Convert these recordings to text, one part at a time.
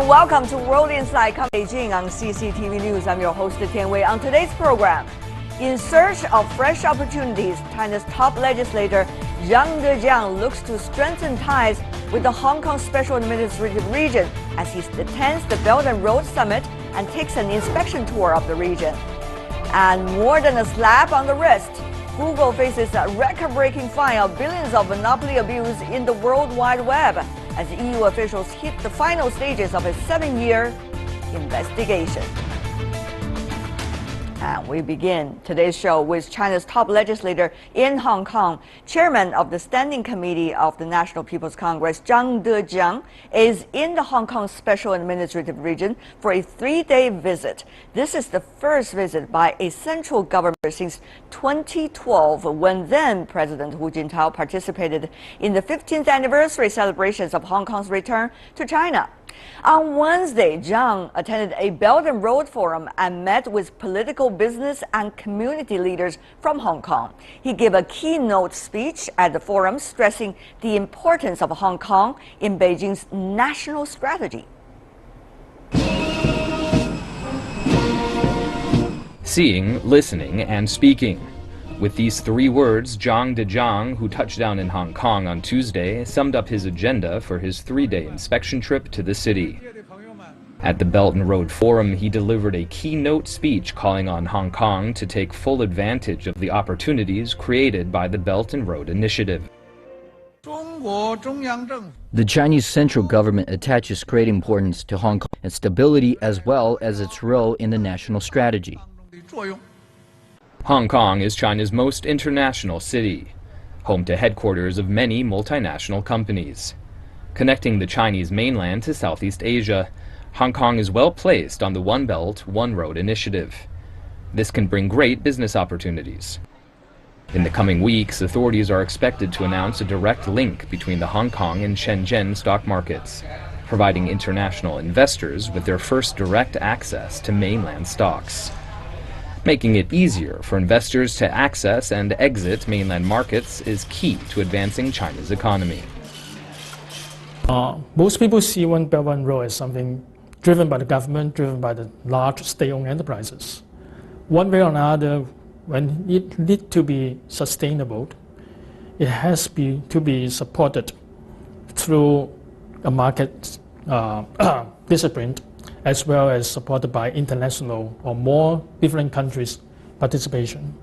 and welcome to World Insight Beijing on CCTV News. I'm your host, Tian Wei. On today's program, in search of fresh opportunities, China's top legislator Zhang Dejiang looks to strengthen ties with the Hong Kong Special Administrative Region as he attends the Belt and Road Summit and takes an inspection tour of the region. And more than a slap on the wrist, Google faces a record-breaking fine of billions of monopoly abuse in the World Wide Web as EU officials hit the final stages of a 7-year investigation. And we begin today's show with China's top legislator in Hong Kong. Chairman of the Standing Committee of the National People's Congress, Zhang Dejiang, is in the Hong Kong Special Administrative Region for a 3-day visit. This is the first visit by a central government since 2012, when then President Hu Jintao participated in the 15th anniversary celebrations of Hong Kong's return to China. On Wednesday, Zhang attended a Belt and Road Forum and met with political, business, and community leaders from Hong Kong. He gave a keynote speech at the forum, stressing the importance of Hong Kong in Beijing's national strategy. Seeing, listening, and speaking. With these 3 words, Zhang Dejiang, who touched down in Hong Kong on Tuesday, summed up his agenda for his 3-day inspection trip to the city. At the Belt and Road Forum, he delivered a keynote speech calling on Hong Kong to take full advantage of the opportunities created by the Belt and Road Initiative. The Chinese central government attaches great importance to Hong Kong and stability as well as its role in the national strategy. Hong Kong is China's most international city, home to headquarters of many multinational companies. Connecting the Chinese mainland to Southeast Asia, Hong Kong is well placed on the One Belt, One Road initiative. This can bring great business opportunities. In the coming weeks, authorities are expected to announce a direct link between the Hong Kong and Shenzhen stock markets, providing international investors with their first direct access to mainland stocks. Making it easier for investors to access and exit mainland markets is key to advancing China's economy. Most people see One Belt One Road as something driven by the government, driven by the large state-owned enterprises. One way or another, when it needs to be sustainable, it has to be supported through a market discipline, as well as supported by international or more different countries' participation.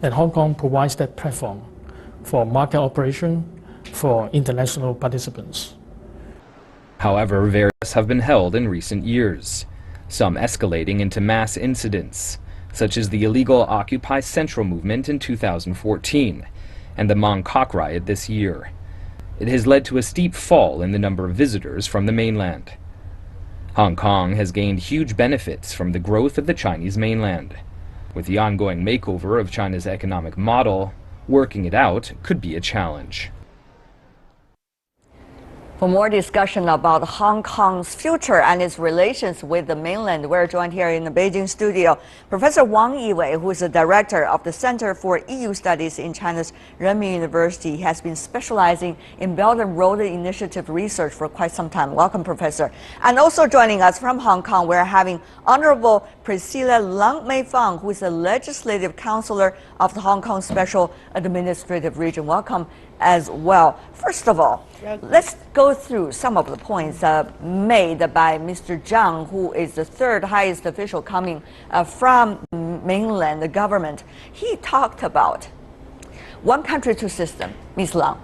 And Hong Kong provides that platform for market operation for international participants. However, various have been held in recent years, some escalating into mass incidents, such as the illegal Occupy Central movement in 2014 and the Mong Kok riot this year. It has led to a steep fall in the number of visitors from the mainland. Hong Kong has gained huge benefits from the growth of the Chinese mainland. With the ongoing makeover of China's economic model, working it out could be a challenge. For more discussion about Hong Kong's future and its relations with the mainland, we're joined here in the Beijing studio. Professor Wang Yiwei, who is the director of the Center for EU Studies in China's Renmin University, has been specializing in Belt and Road Initiative research for quite some time. Welcome, Professor. And also joining us from Hong Kong, we're having Honorable Priscilla Lang Mei Fang, who is a legislative counselor of the Hong Kong Special Administrative Region. Welcome as well. First of all, let's go through some of the points made by Mr. Zhang, who is the 3rd highest official coming from mainland, the government. He talked about one country, 2 systems. Ms. Lang,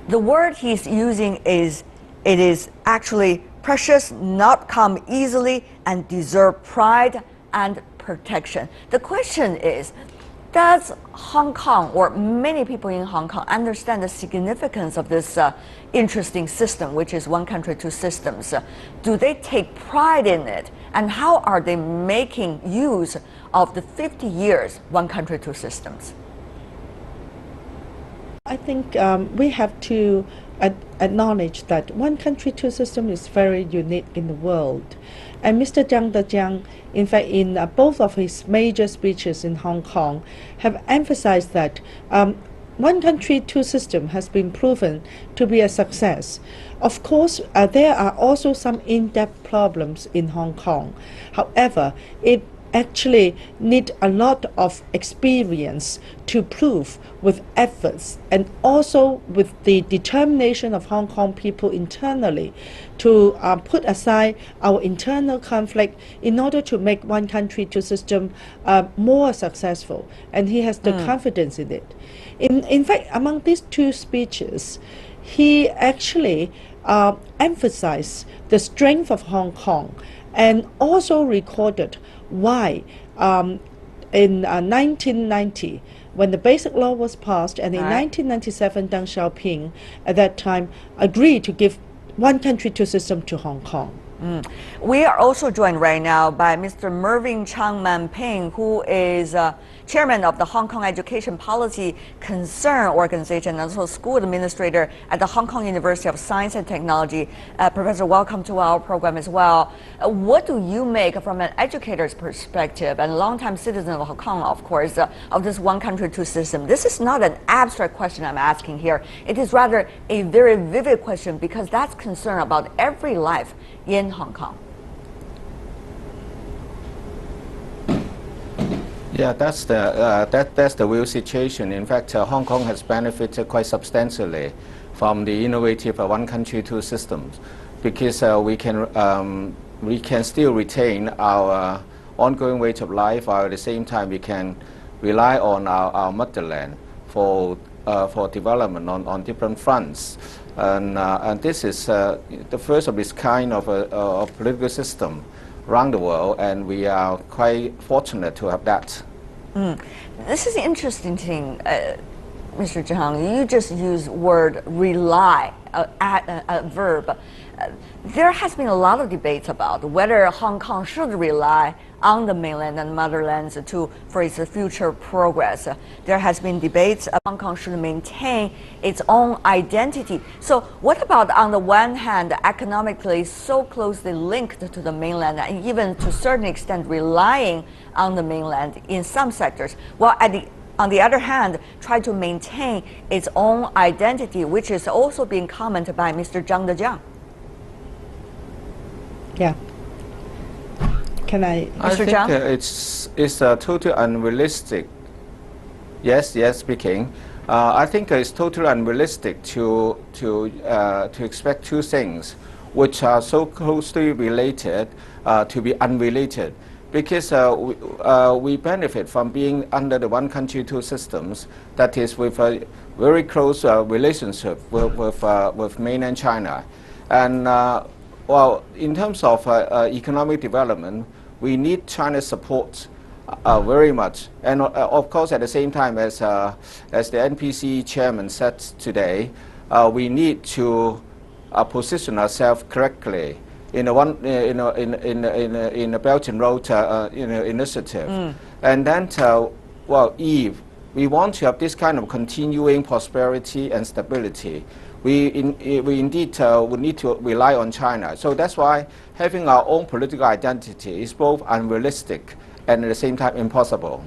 the word he's using is, it is actually precious, not come easily, and deserve pride and protection. The question is, does Hong Kong, or many people in Hong Kong, understand the significance of this interesting system, which is one country, 2 systems? Do they take pride in it? And how are they making use of the 50 years, one country, 2 systems? I think we have to acknowledge that one country, 2 system is very unique in the world. And Mr. Zhang Dejiang, in fact, in both of his major speeches in Hong Kong, have emphasized that one country, two system has been proven to be a success. Of course, there are also some in-depth problems in Hong Kong. However, it actually need a lot of experience to prove with efforts and also with the determination of Hong Kong people internally to put aside our internal conflict in order to make one country, two system more successful. And he has the confidence in it. In fact, among these two speeches, he actually emphasized the strength of Hong Kong and also recorded why in 1990, when the Basic Law was passed, and in 1997, Deng Xiaoping at that time agreed to give one country, two systems to Hong Kong. We are also joined right now by Mr. Mervyn Chang Man-ping, who is chairman of the Hong Kong Education Policy Concern Organization and also school administrator at the Hong Kong University of Science and Technology. Professor, welcome to our program as well. What do you make from an educator's perspective and longtime citizen of Hong Kong, of course, of this one country, two system? This is not an abstract question I'm asking here. It is rather a very vivid question because that's concern about every life in Hong Kong. Yeah, that's the real situation. In fact, Hong Kong has benefited quite substantially from the innovative one country, two systems, because we can still retain our ongoing way of life, while at the same time we can rely on our motherland for development on different fronts. And this is the first of its kind of a political system around the world, and we are quite fortunate to have that. This is an interesting thing, Mr. Zhang. You just use word rely, a verb. There has been a lot of debates about whether Hong Kong should rely on the mainland and motherlands for its future progress. There has been debates Hong Kong should maintain its own identity. So what about, on the one hand, economically so closely linked to the mainland and even to a certain extent relying on the mainland in some sectors, while on the other hand, try to maintain its own identity, which is also being commented by Mr. Zhang Dejiang? Yeah. Can I? I think Zhang? It's totally unrealistic. Yes, speaking. I think it's totally unrealistic to expect two things which are so closely related to be unrelated, because we benefit from being under the one country, two systems, that is with a very close relationship with mainland China. And well, in terms of economic development, we need China's support very much. And of course, at the same time, as the NPC chairman said today, we need to position ourselves correctly in a Belt and Road initiative. And then, well, if we want to have this kind of continuing prosperity and stability, we indeed would need to rely on China. So that's why having our own political identity is both unrealistic and at the same time impossible.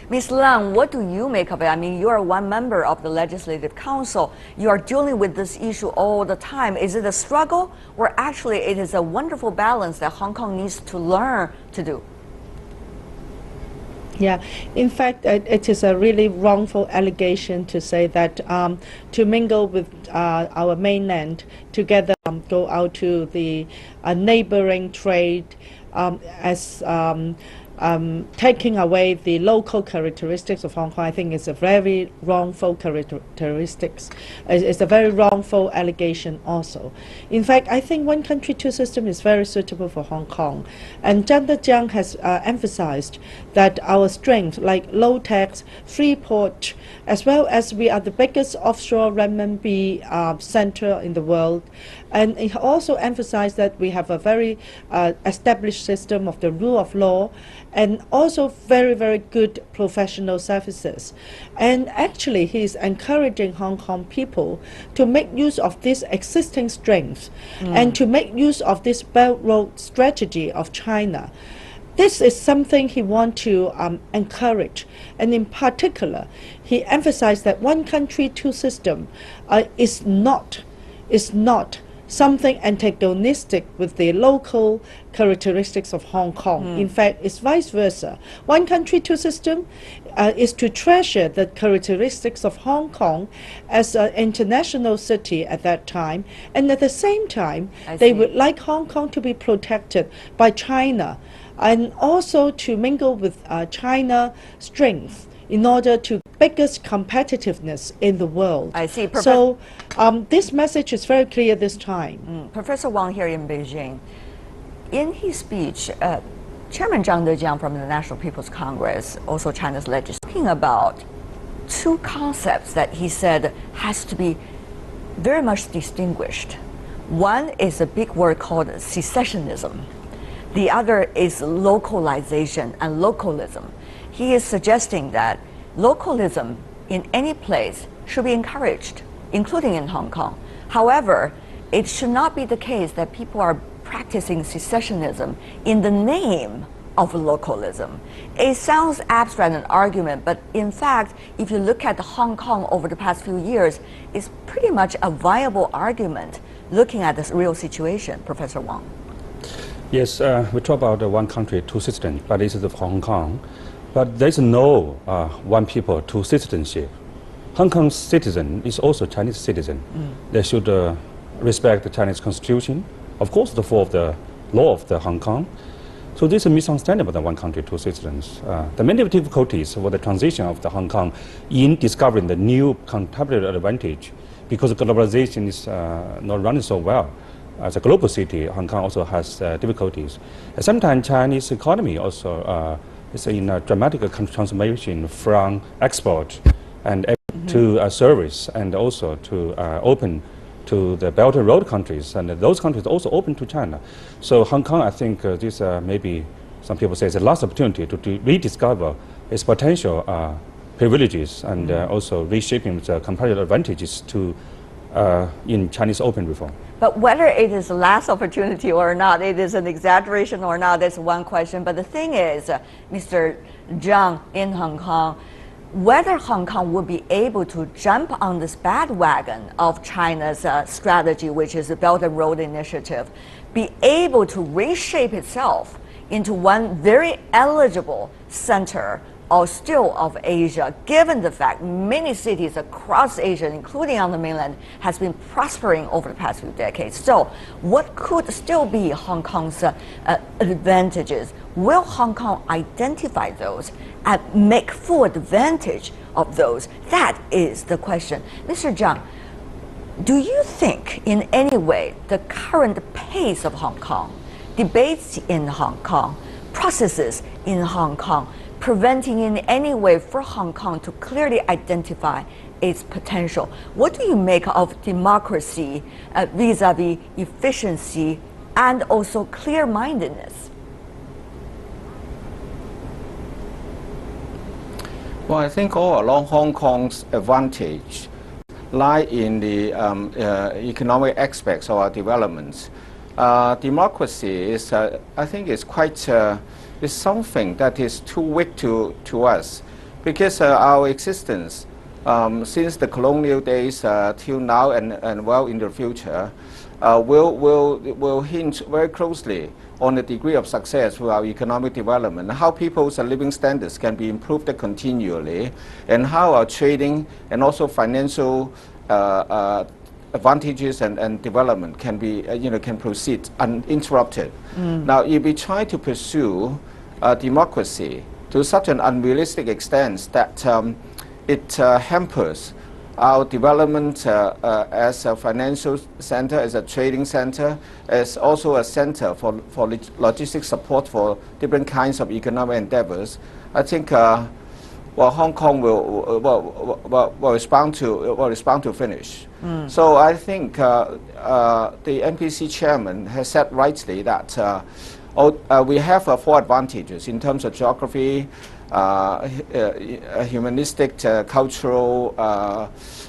Ms. Lang, what do you make of it? I mean, you are one member of the Legislative Council. You are dealing with this issue all the time. Is it a struggle, or actually it is a wonderful balance that Hong Kong needs to learn to do? Yeah, in fact, it is a really wrongful allegation to say that to mingle with our mainland together, go out to the neighboring trade as taking away the local characteristics of Hong Kong. I think it's a very wrongful characteristics. It's a very wrongful allegation also. In fact, I think one country, two system is very suitable for Hong Kong. And Zhang Dejiang has emphasized that our strength, like low tax, free port, as well as we are the biggest offshore renminbi center in the world. And he also emphasized that we have a very established system of the rule of law, and also very, very good professional services. And actually, he is encouraging Hong Kong people to make use of this existing strength and to make use of this Belt Road strategy of China. this is something he wants to encourage. And in particular, he emphasized that one country, two systems is not something antagonistic with the local characteristics of Hong Kong. In fact, it's vice versa. One country, two systems is to treasure the characteristics of Hong Kong as an international city at that time, and at the same time, they would like Hong Kong to be protected by China, and also to mingle with China's strength in order to biggest competitiveness in the world. I see. So this message is very clear this time. Professor Wang here in Beijing. In his speech, Chairman Zhang Dejiang from the National People's Congress, also China's legislature, talking about two concepts that he said has to be very much distinguished. One is a big word called secessionism. The other is localization and localism. He is suggesting that localism in any place should be encouraged, including in Hong Kong. However, it should not be the case that people are practicing secessionism in the name of localism. It sounds abstract, an argument, but in fact, if you look at Hong Kong over the past few years, it's pretty much a viable argument looking at this real situation, Professor Wang. Yes, we talk about one country, two systems, but this is of Hong Kong. But there's no one people, two citizenship. Hong Kong citizen is also Chinese citizen. They should respect the Chinese constitution, of course, the for of the law of the Hong Kong. So this is a misunderstanding about the one country, two citizens. The many difficulties for the transition of the Hong Kong in discovering the new competitive advantage, because globalization is not running so well. As a global city, Hong Kong also has difficulties. Sometimes Chinese economy also is in a dramatic transformation from export and to service, and also to open to the Belt and Road countries, and those countries also open to China. So Hong Kong, I think this maybe some people say is the last opportunity to rediscover its potential privileges, and also reshaping the competitive advantages to in Chinese open reform. But whether it is the last opportunity or not, it is an exaggeration or not, that's one question. But the thing is, Mr. Zhang in Hong Kong, whether Hong Kong will be able to jump on this bandwagon of China's strategy, which is the Belt and Road Initiative, be able to reshape itself into one very eligible center or still of Asia, given the fact many cities across Asia, including on the mainland, has been prospering over the past few decades. So what could still be Hong Kong's advantages? Will Hong Kong identify those and make full advantage of those? That is the question. Mr. Zhang, do you think in any way the current pace of Hong Kong, debates in Hong Kong, processes in Hong Kong, preventing in any way for Hong Kong to clearly identify its potential? What do you make of democracy vis-a-vis efficiency and also clear-mindedness? Well, I think all along Hong Kong's advantage lie in the economic aspects of our developments. Democracy is, I think, is quite is something that is too weak to us, because our existence since the colonial days till now and well in the future will hinge very closely on the degree of success with our economic development, how people's living standards can be improved continually, and how our trading and also financial advantages and development can be, can proceed uninterrupted. Now, if we try to pursue democracy to such an unrealistic extent that it hampers our development as a financial center, as a trading center, as also a center for logistic support for different kinds of economic endeavors, I think Hong Kong will respond to finish. So I think the NPC chairman has said rightly that we have four advantages in terms of geography, humanistic, cultural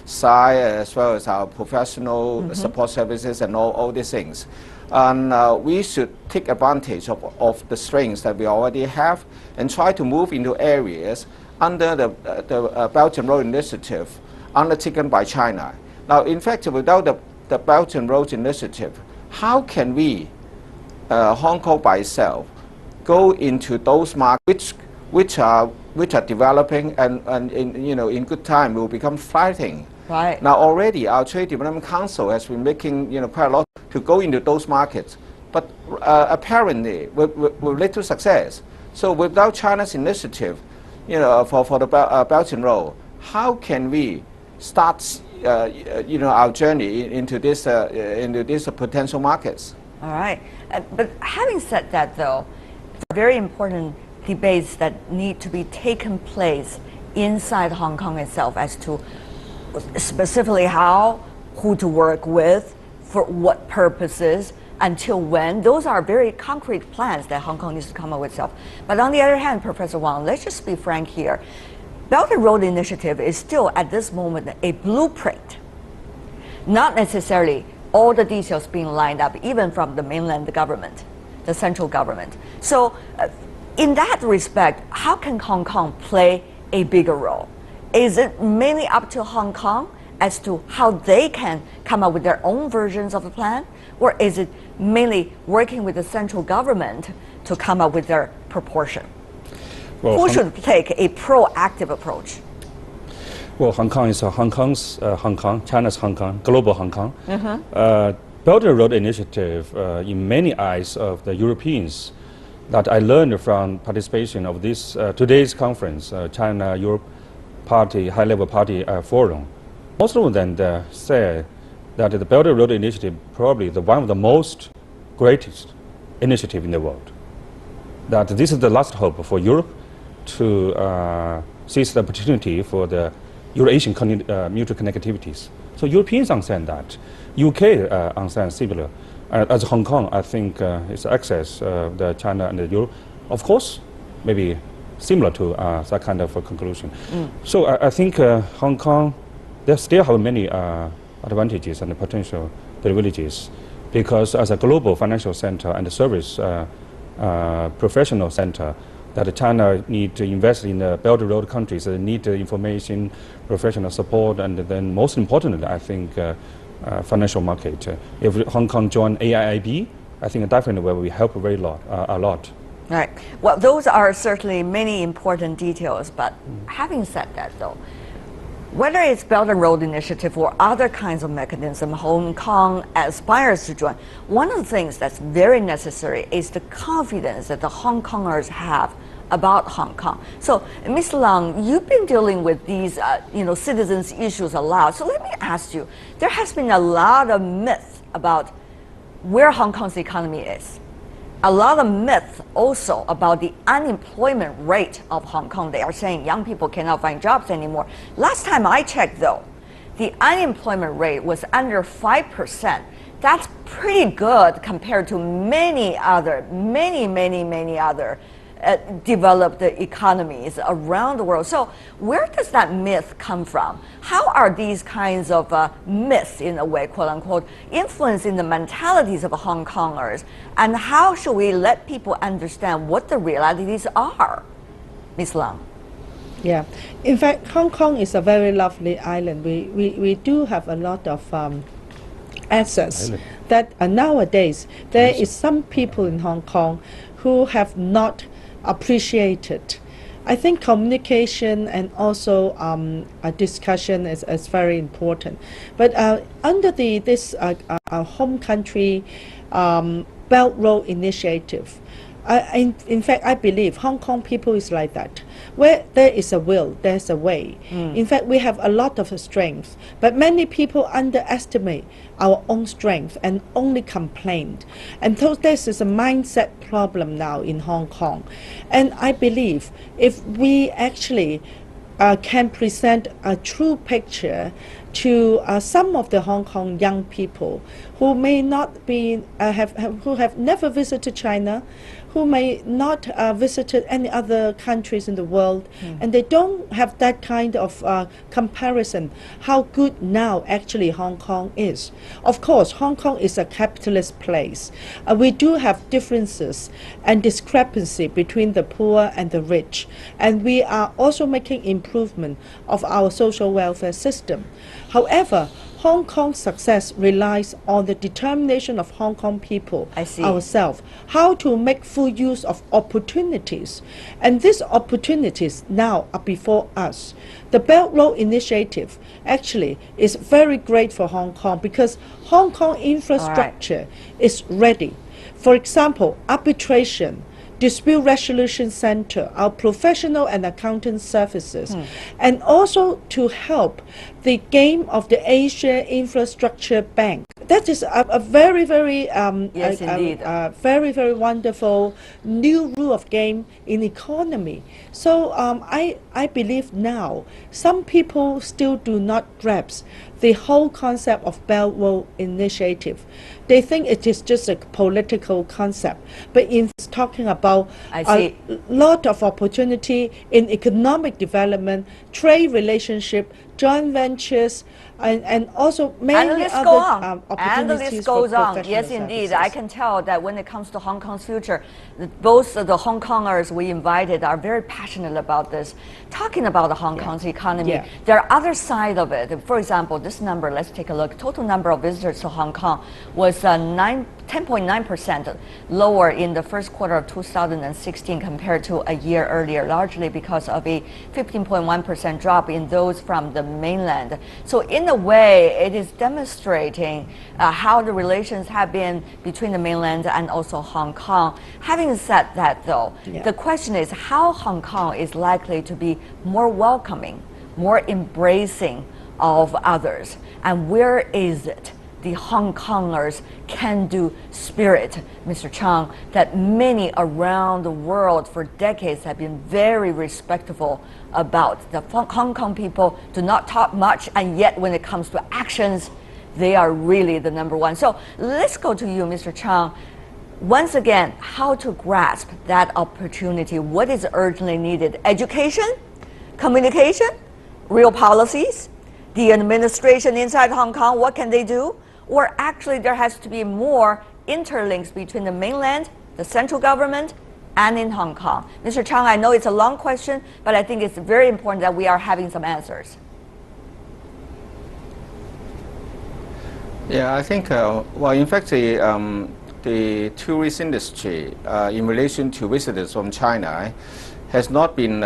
side, as well as our professional support services and all these things. And we should take advantage of the strengths that we already have and try to move into areas under the Belt and Road Initiative undertaken by China. Now, in fact, without the Belt and Road Initiative, how can we, Hong Kong by itself, go into those markets which are developing and in good time will become thriving? Right. Now already our Trade Development Council has been making quite a lot to go into those markets, but apparently with little success. So without China's initiative, for the Belt and Road, how can we start our journey into this potential markets? All right. But having said that, though, very important debates that need to be taken place inside Hong Kong itself as to specifically how, who to work with, for what purposes, until when. Those are very concrete plans that Hong Kong needs to come up with itself. But on the other hand, Professor Wang, let's just be frank here. Belt and Road Initiative is still at this moment a blueprint, not necessarily all the details being lined up, even from the mainland government, the central government. So in that respect, how can Hong Kong play a bigger role? Is it mainly up to Hong Kong as to how they can come up with their own versions of the plan? Or is it mainly working with the central government to come up with their proportion? Well, who should take a proactive approach? Well, Hong Kong is Hong Kong's Hong Kong, China's Hong Kong, global Hong Kong. Belt and Road Initiative, in many eyes of the Europeans, that I learned from participation of this today's conference, China-Europe Party, high-level party forum. Most of them say that the Belt and Road Initiative probably one of the most greatest initiative in the world. That this is the last hope for Europe to seize the opportunity for the Euro-Asian mutual connectivities. So Europeans understand that. UK understands similar. As Hong Kong, I think its access the China and the Europe, of course, maybe similar to that kind of a conclusion. So I think Hong Kong, they still have many advantages and potential privileges, because as a global financial center and a service professional center, that China need to invest in the Belt and Road countries, they need information, professional support, and then most importantly, I think financial market. If Hong Kong join AIIB, I think definitely will help a lot. Right. Well, those are certainly many important details, but having said that, though, whether it's Belt and Road Initiative or other kinds of mechanism Hong Kong aspires to join, one of the things that's very necessary is the confidence that the Hong Kongers have about Hong Kong. So, Ms. Lang, you've been dealing with these, citizens' issues a lot. So let me ask you, there has been a lot of myth about where Hong Kong's economy is. A lot of myth also about the unemployment rate of Hong Kong. They are saying young people cannot find jobs anymore. Last time I checked, though, the unemployment rate was under 5%. That's pretty good compared to many other developed economies around the world. So where does that myth come from? How are these kinds of myths, in a way, quote unquote, influencing the mentalities of Hong Kongers? And how should we let people understand what the realities are? Ms. Lang. Yeah, in fact, Hong Kong is a very lovely island. We do have a lot of assets that nowadays there is some people in Hong Kong who have not appreciated. I think communication and also a discussion is very important. But under this home country Belt Road Initiative, in fact, I believe Hong Kong people is like that. Where there is a will, there's a way. In fact, we have a lot of strength, but many people underestimate our own strength and only complain. And so this is a mindset problem now in Hong Kong. And I believe if we actually can present a true picture to some of the Hong Kong young people who may not be who have never visited China, who may not visited any other countries in the world, and they don't have that kind of comparison, how good now actually Hong Kong is. Of course, Hong Kong is a capitalist place. We do have differences and discrepancy between the poor and the rich, and we are also making improvement of our social welfare system. However, Hong Kong's success relies on the determination of Hong Kong people ourselves, how to make full use of opportunities. And these opportunities now are before us. The Belt Road Initiative actually is very great for Hong Kong because Hong Kong infrastructure is ready. For example, arbitration, dispute resolution center, our professional and accountant services, and also to help the game of the Asia Infrastructure Bank. That is a very, very, very, very wonderful new rule of game in economy. So I believe now some people still do not grasp the whole concept of Belt Road Initiative. They think it is just a political concept, but in talking about a lot of opportunity in economic development, trade relationship, joint ventures, and also many other opportunities. And the list goes on. Yes, indeed. I can tell that when it comes to Hong Kong's future, both the Hong Kongers we invited are very passionate about this. Talking about the Hong Kong's economy, there are other sides of it. For example, this number, let's take a look. Total number of visitors to Hong Kong was 10.9% lower in the first quarter of 2016 compared to a year earlier, largely because of a 15.1% drop in those from the mainland. So in a way, it is demonstrating how the relations have been between the mainland and also Hong Kong. Having said that, though, the question is how Hong Kong is likely to be more welcoming, more embracing of others, and where is it the Hong Kongers can-do spirit, Mr. Chang, that many around the world for decades have been very respectful about. The Hong Kong people do not talk much, and yet when it comes to actions, they are really the number one. So let's go to you, Mr. Chang. Once again, how to grasp that opportunity? What is urgently needed? Education, communication, real policies, the administration inside Hong Kong, what can they do? Or actually there has to be more interlinks between the mainland, the central government, and in Hong Kong. Mr. Chang, I know it's a long question, but I think it's very important that we are having some answers. Yeah, I think, well, in fact, the tourist industry in relation to visitors from China has not been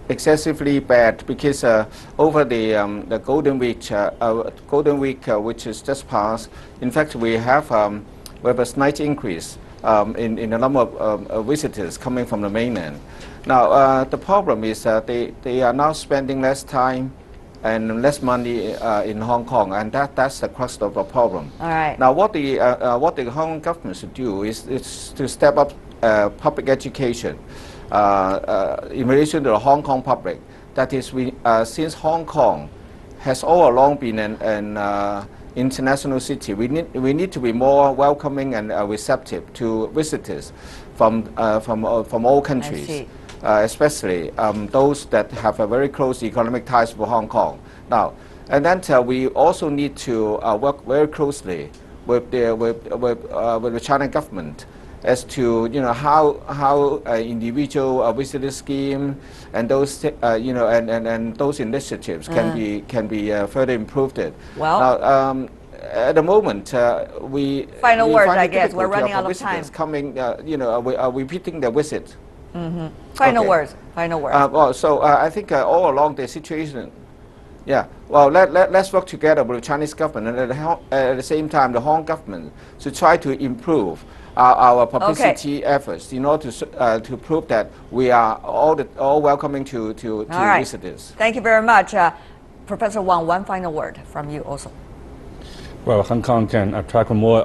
excessively bad because over the Golden Week, which is just passed, in fact, we have a slight increase in the number of visitors coming from the mainland. Now, the problem is they are now spending less time and less money in Hong Kong, and that's the crux of the problem. All right. Now, what the Hong Kong government should do is to step up public education in relation to the Hong Kong public. That is, since Hong Kong has all along been an international city, we need to be more welcoming and receptive to visitors from all countries. Especially those that have a very close economic ties with Hong Kong. Now, and then we also need to work very closely with the China government as to how individual visitor scheme and those and those initiatives can be further improved. Well. Now, at the moment, we final we words. find I it guess we're difficult running for out of visitors time. coming, repeating their visit. Final Okay. words. Final words. Well, so I think all along the situation, well, let's work together with the Chinese government, and at the same time, the Hong Kong government to try to improve our publicity efforts in order to prove that we are all welcoming to right. visitors. Thank you very much. Professor Wang, one final word from you also. Well, Hong Kong can attract more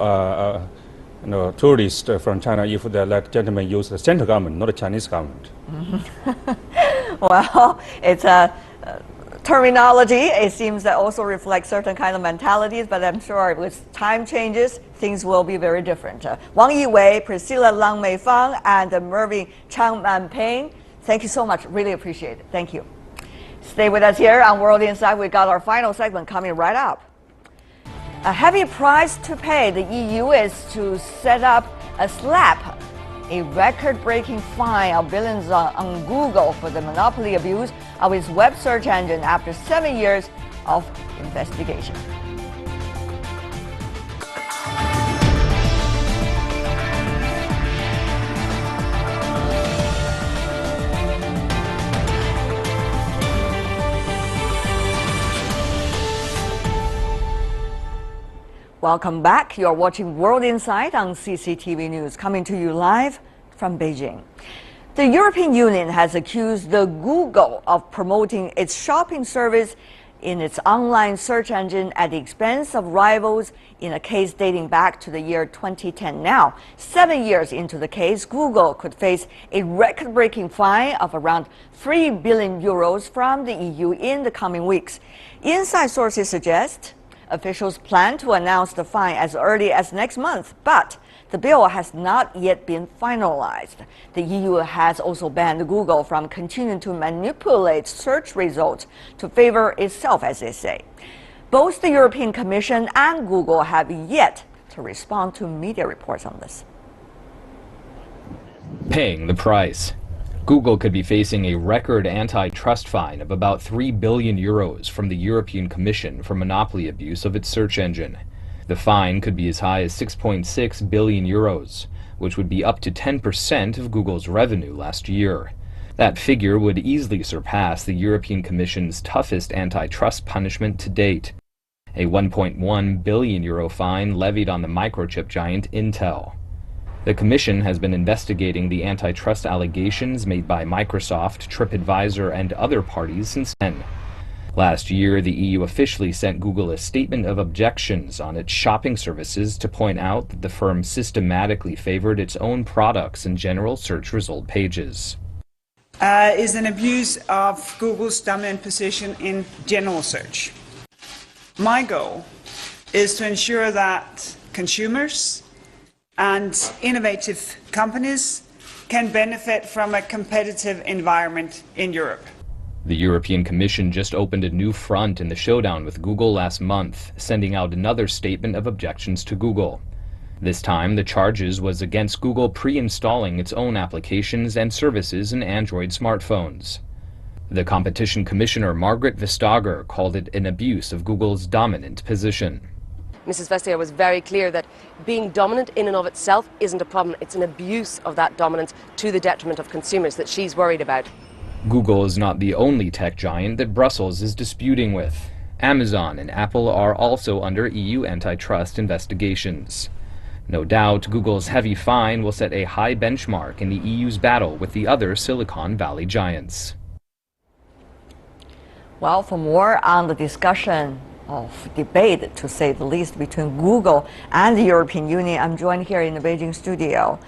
tourists from China if they let gentlemen use the central government, not the Chinese government. Well, it's terminology. It seems that also reflects certain kind of mentalities, but I'm sure with time changes, things will be very different. Wang Yiwei, Priscilla Lang Meifang, and Mervyn Chang Man-Ping, thank you so much. Really appreciate it. Thank you. Stay with us here on World Insight. We got our final segment coming right up. A heavy price to pay the EU is to set up a slap, a record-breaking fine of billions on Google for the monopoly abuse of its web search engine after 7 years of investigation. Welcome back. You're watching World Insight on CCTV News, coming to you live from Beijing. The European Union has accused the Google of promoting its shopping service in its online search engine at the expense of rivals in a case dating back to the year 2010. Now, 7 years into the case, Google could face a record-breaking fine of around 3 billion euros from the EU in the coming weeks. Inside sources suggest officials plan to announce the fine as early as next month, but the bill has not yet been finalized. The EU has also banned Google from continuing to manipulate search results to favor itself, as they say. Both the European Commission and Google have yet to respond to media reports on this. Paying the price. Google could be facing a record antitrust fine of about 3 billion euros from the European Commission for monopoly abuse of its search engine. The fine could be as high as 6.6 billion euros, which would be up to 10% of Google's revenue last year. That figure would easily surpass the European Commission's toughest antitrust punishment to date, a 1.1 billion euro fine levied on the microchip giant Intel. The Commission has been investigating the antitrust allegations made by Microsoft, TripAdvisor, and other parties since then. Last year, the EU officially sent Google a statement of objections on its shopping services to point out that the firm systematically favored its own products in general search result pages. Is an abuse of Google's dominant position in general search. My goal is to ensure that consumers and innovative companies can benefit from a competitive environment in Europe. The European Commission just opened a new front in the showdown with Google last month, sending out another statement of objections to Google. This time, the charges was against Google pre-installing its own applications and services in Android smartphones. The Competition Commissioner Margaret Vestager called it an abuse of Google's dominant position. Mrs. Vestager was very clear that being dominant in and of itself isn't a problem. It's an abuse of that dominance to the detriment of consumers that she's worried about. Google is not the only tech giant that Brussels is disputing with. Amazon and Apple are also under EU antitrust investigations. No doubt, Google's heavy fine will set a high benchmark in the EU's battle with the other Silicon Valley giants. Well, for more on the discussion of debate, to say the least, between Google and the European Union, I'm joined here in the Beijing studio.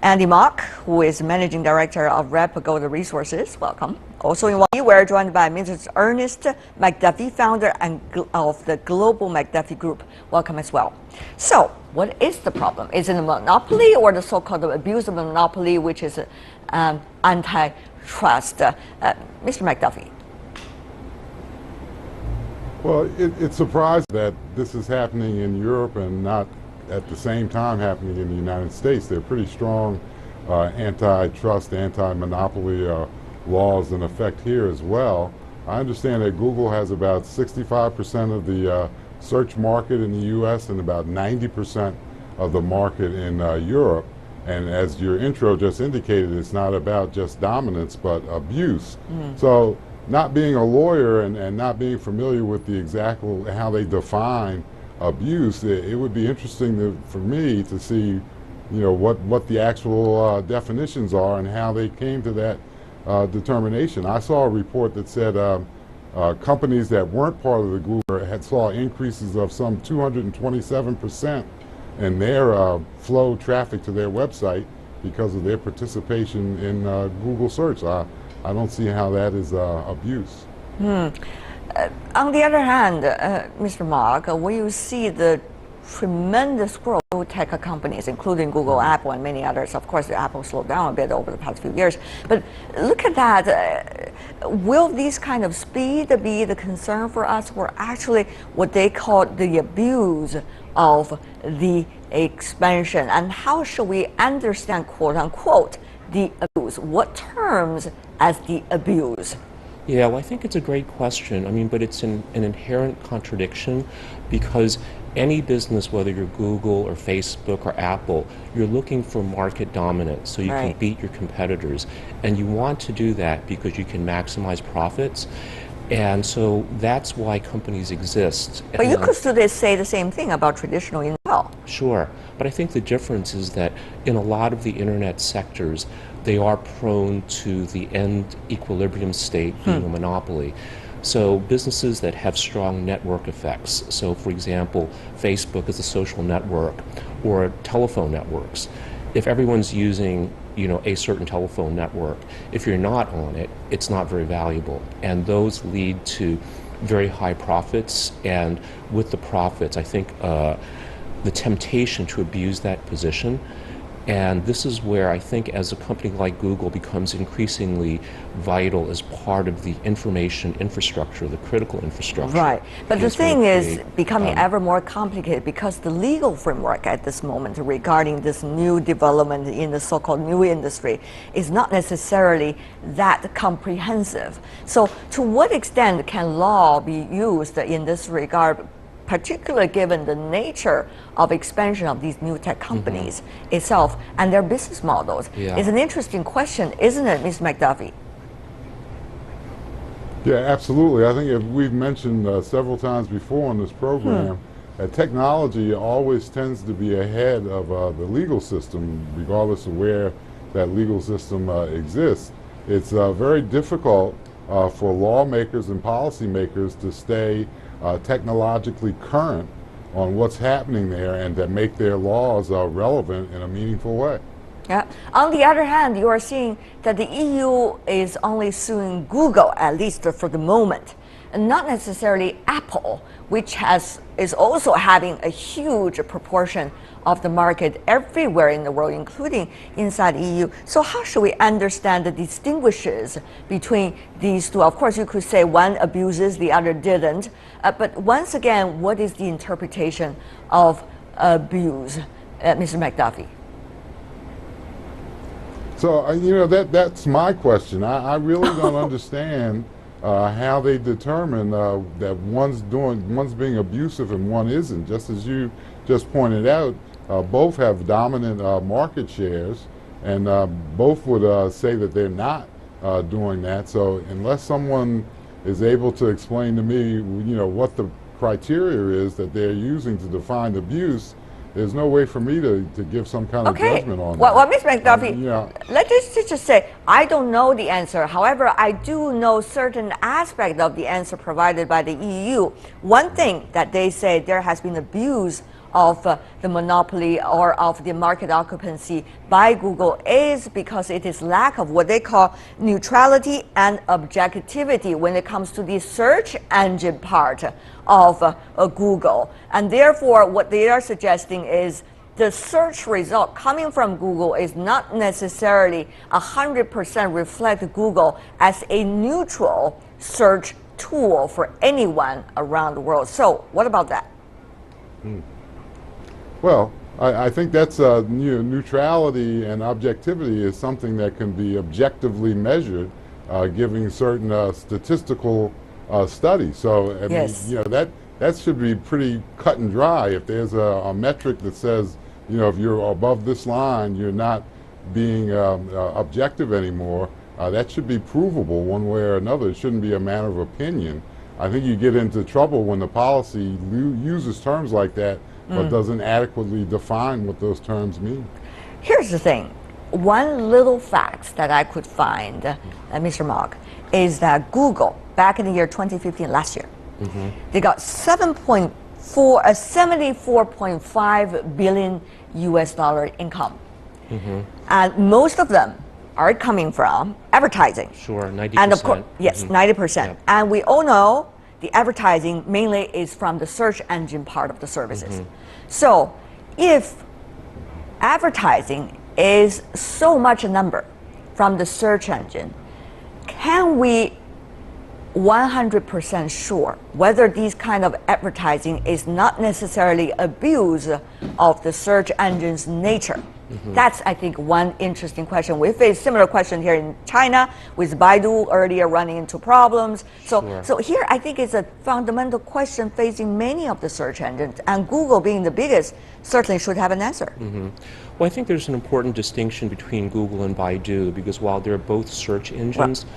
Andy Mock, who is Managing Director of Repagoda Resources. Welcome. Also in Wang Yi, we're joined by Mr. Ernest McDuffie, founder of the Global McDuffie Group. Welcome as well. So, what is the problem? Is it a monopoly or the so-called abuse of monopoly, which is antitrust? Mr. McDuffie. Well, it's surprising that this is happening in Europe and not at the same time happening in the United States. There are pretty strong antitrust, anti-monopoly laws in effect here as well. I understand that Google has about 65% of the search market in the US and about 90% of the market in Europe. And as your intro just indicated, it's not about just dominance, but abuse. So, not being a lawyer and not being familiar with the exact how they define abuse, it would be interesting for me to see, what the actual definitions are and how they came to that determination. I saw a report that said companies that weren't part of the Google saw increases of some 227% in their flow traffic to their website because of their participation in Google search. I don't see how that is abuse. On the other hand, Mr. Mark, when you see the tremendous growth of tech companies, including Google, Apple, and many others. Of course, Apple slowed down a bit over the past few years. But look at that. Will this kind of speed be the concern for us, or actually what they call the abuse of the expansion? And how should we understand, quote unquote, the abuse? What terms as the abuse? Yeah, well, I think it's a great question. I mean, but it's an inherent contradiction, because any business, whether you're Google or Facebook or Apple, you're looking for market dominance so you can beat your competitors. And you want to do that because you can maximize profits. And so that's why companies exist. But you could still say the same thing about traditional Intel. Sure. But I think the difference is that in a lot of the internet sectors, they are prone to the end equilibrium state being a monopoly. So businesses that have strong network effects, so for example, Facebook is a social network, or telephone networks. If everyone's using, a certain telephone network, if you're not on it, it's not very valuable. And those lead to very high profits, and with the profits, I think the temptation to abuse that position. And this is where I think as a company like Google becomes increasingly vital as part of the information infrastructure, the critical infrastructure. Right. But the thing is becoming ever more complicated, because the legal framework at this moment regarding this new development in the so-called new industry is not necessarily that comprehensive. So to what extent can law be used in this regard, particularly given the nature of expansion of these new tech companies itself and their business models? It's an interesting question, isn't it, Ms. McDuffie? Yeah, absolutely. I think we've mentioned several times before on this program that technology always tends to be ahead of the legal system, regardless of where that legal system exists. It's very difficult for lawmakers and policymakers to stay technologically current on what's happening there and that make their laws relevant in a meaningful way. Yeah. On the other hand, you are seeing that the EU is only suing Google, at least for the moment, and not necessarily Apple, which is also having a huge proportion of the market everywhere in the world, including inside the EU. So how should we understand the distinguishes between these two? Of course, you could say one abuses, the other didn't. But once again, what is the interpretation of abuse, Mr. McDuffie? So, that's my question. I really don't understand how they determine that one's being abusive and one isn't. Just as you just pointed out, both have dominant market shares, and both would say that they're not doing that. So unless someone is able to explain to me, what the criteria is that they're using to define abuse, there's no way for me to give some kind of judgment on that. Well, Ms. McDuffie, let's just say, I don't know the answer. However, I do know certain aspect of the answer provided by the EU. One thing that they say there has been abuse of the monopoly or of the market occupancy by Google is because it is lack of what they call neutrality and objectivity when it comes to the search engine part of Google. And therefore, what they are suggesting is the search result coming from Google is not necessarily 100% reflect Google as a neutral search tool for anyone around the world. So what about that? Well, I think that's neutrality and objectivity is something that can be objectively measured, giving certain statistical studies. So I mean, that should be pretty cut and dry. If there's a metric that says, if you're above this line, you're not being objective anymore, that should be provable one way or another. It shouldn't be a matter of opinion. I think you get into trouble when the policy uses terms like that but doesn't adequately define what those terms mean. Here's the thing. One little fact that I could find, Mr. Mark, is that Google, back in the year 2015, last year, they got 74.5 billion US dollar income. And most of them are coming from advertising. Sure, 90%. And of course, yes, 90%. Yep. And we all know the advertising mainly is from the search engine part of the services. So if advertising is so much a number from the search engine, can we 100% sure whether these kind of advertising is not necessarily abuse of the search engine's nature? That's, I think, one interesting question. We face similar question here in China with Baidu earlier running into problems. So here, I think it's a fundamental question facing many of the search engines, and Google being the biggest certainly should have an answer. Well, I think there's an important distinction between Google and Baidu, because while they're both search engines,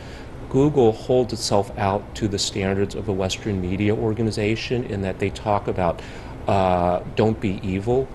Google holds itself out to the standards of a Western media organization in that they talk about don't be evil.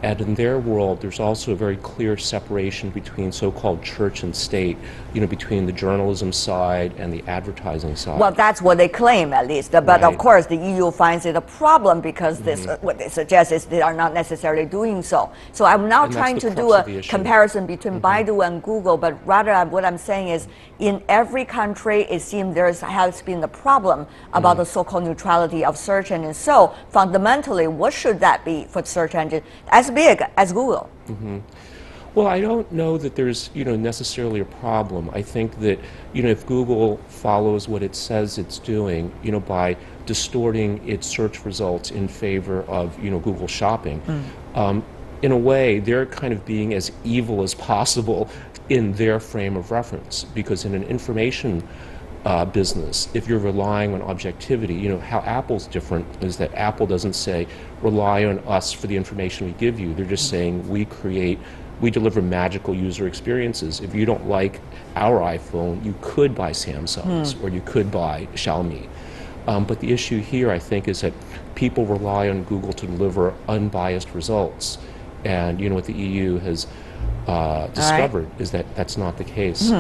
And in their world, there's also a very clear separation between so-called church and state, between the journalism side and the advertising side. Well, that's what they claim, at least. But of course, the EU finds it a problem because this, what they suggest is they are not necessarily doing so. So I'm now trying to do a comparison between Baidu and Google, but rather what I'm saying is in every country, it seems there has been a problem about the so-called neutrality of search engines. So fundamentally, what should that be for search engine as big as Google? Well, I don't know that there's necessarily a problem. I think that if Google follows what it says it's doing, by distorting its search results in favor of Google Shopping, in a way they're kind of being as evil as possible in their frame of reference, because in an information business, if you're relying on objectivity, how Apple's different is that Apple doesn't say rely on us for the information we give you. They're just saying we deliver magical user experiences. If you don't like our iPhone, you could buy Samsung's or you could buy Xiaomi. But the issue here, I think, is that people rely on Google to deliver unbiased results. And what the EU has discovered is that that's not the case.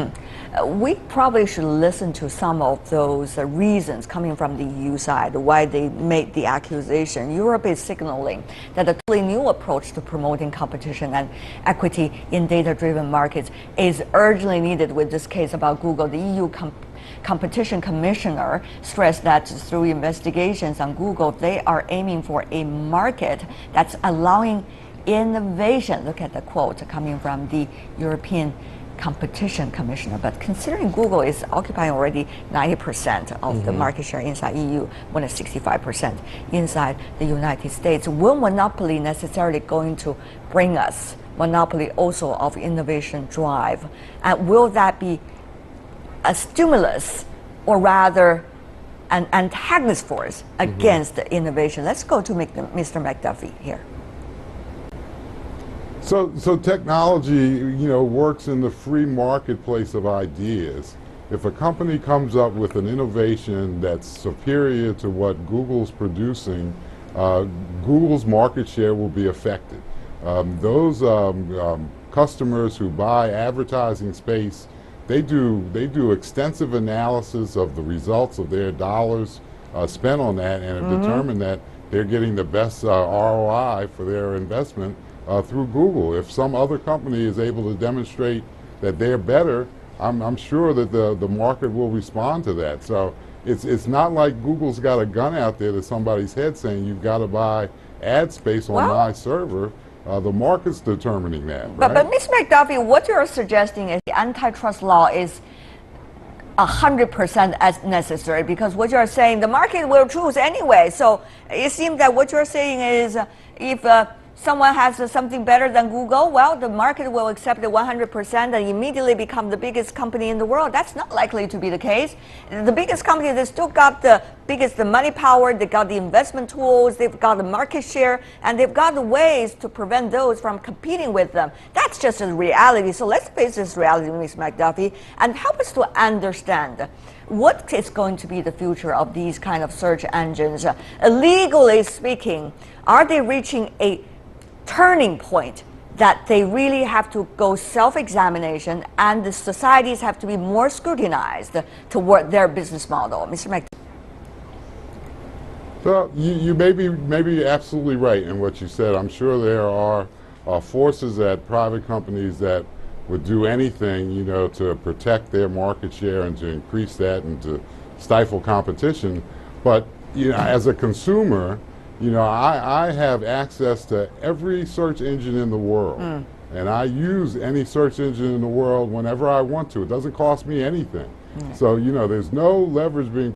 We probably should listen to some of those reasons coming from the EU side, why they made the accusation. Europe is signaling that a totally new approach to promoting competition and equity in data-driven markets is urgently needed with this case about Google. The EU Competition Commissioner stressed that through investigations on Google, they are aiming for a market that's allowing innovation. Look at the quote coming from the European Competition Commissioner. But considering Google is occupying already 90% of the market share inside EU, more than 65% inside the United States, will monopoly necessarily going to bring us monopoly also of innovation drive? And will that be a stimulus or rather an antagonist force against the innovation? Let's go to Mr. McDuffie here. So technology, works in the free marketplace of ideas. If a company comes up with an innovation that's superior to what Google's producing, Google's market share will be affected. Those customers who buy advertising space, they do extensive analysis of the results of their dollars spent on that, and have determined that they're getting the best ROI for their investment through Google. If some other company is able to demonstrate that they're better, I'm sure that the market will respond to that. So it's not like Google's got a gun out there to somebody's head saying you've got to buy ad space on my server. The market's determining that. Right? But Ms. McDuffie, what you're suggesting is the antitrust law is 100% as necessary, because what you're saying, the market will choose anyway. So it seems that what you're saying is if someone has something better than Google, well, the market will accept it 100% and immediately become the biggest company in the world. That's not likely to be the case. The biggest company, they still got the biggest money power, they got the investment tools, they've got the market share, and they've got the ways to prevent those from competing with them. That's just a reality. So let's face this reality, Ms. McDuffie, and help us to understand what is going to be the future of these kind of search engines. Legally speaking, are they reaching a turning point that they really have to go self-examination and the societies have to be more scrutinized toward their business model? Mr. McDuffie. So you may be absolutely right in what you said. I'm sure there are forces at private companies that would do anything, you know, to protect their market share and to increase that and to stifle competition. But, you know, as a consumer, you know, I have access to every search engine in the world. And I use any search engine in the world whenever I want to. It doesn't cost me anything. So, you know, there's no leverage being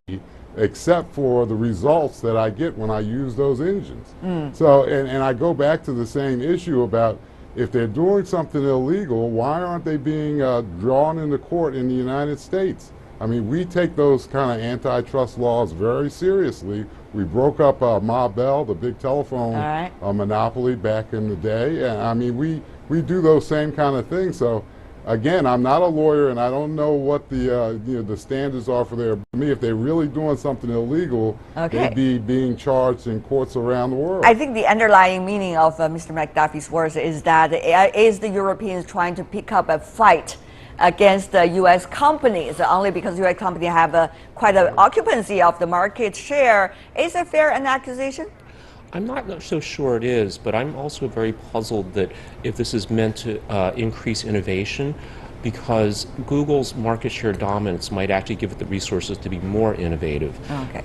except for the results that I get when I use those engines. So, and I go back to the same issue about if they're doing something illegal, why aren't they being drawn into court in the United States? I mean, we take those kind of antitrust laws very seriously. We broke up Ma Bell, the big telephone monopoly back in the day. And I mean, we do those same kind of things. So again, I'm not a lawyer and I don't know what the you know, the standards are for their, me, if they're really doing something illegal, they'd be being charged in courts around the world. I think the underlying meaning of Mr. McDuffie's words is that is the Europeans trying to pick up a fight against the U.S. companies, only because U.S. companies have quite an occupancy of the market share. Is it fair an accusation? I'm not so sure it is, but I'm also very puzzled that if this is meant to increase innovation, because Google's market share dominance might actually give it the resources to be more innovative.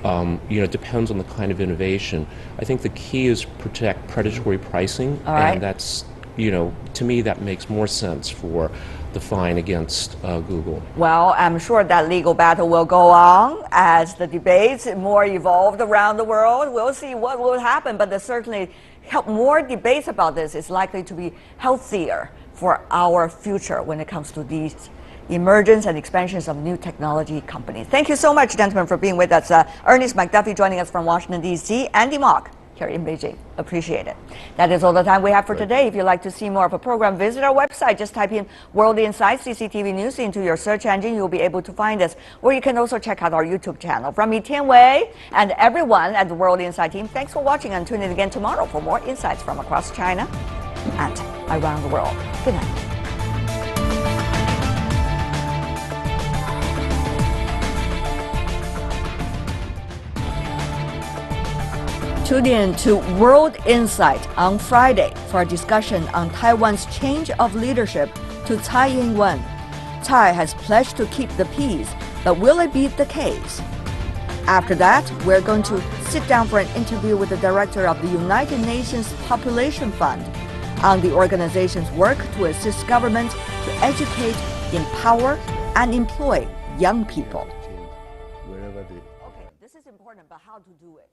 You know, it depends on the kind of innovation. I think the key is protect predatory pricing, and that's, you know, to me that makes more sense for the fine against Google. Well, I'm sure that legal battle will go on as the debates more evolved around the world. We'll see what will happen, but there's certainly more debates about this is likely to be healthier for our future when it comes to these emergence and expansions of new technology companies. Thank you so much, gentlemen, for being with us. Ernest McDuffie joining us from Washington, D.C., Andy Mock here in Beijing. Appreciate it. That is all the time we have for today. If you'd like to see more of a program, visit our website. Just type in World Insight CCTV News into your search engine. You'll be able to find us. Or you can also check out our YouTube channel. From me, Tian Wei, and everyone at the World Insight team, thanks for watching, and tune in again tomorrow for more insights from across China and around the world. Good night. Tune in to World Insight on Friday for a discussion on Taiwan's change of leadership to Tsai Ing-wen. Tsai has pledged to keep the peace, but will it be the case? After that, we're going to sit down for an interview with the director of the United Nations Population Fund on the organization's work to assist government to educate, empower, and employ young people. Okay, this is important, but how to do it?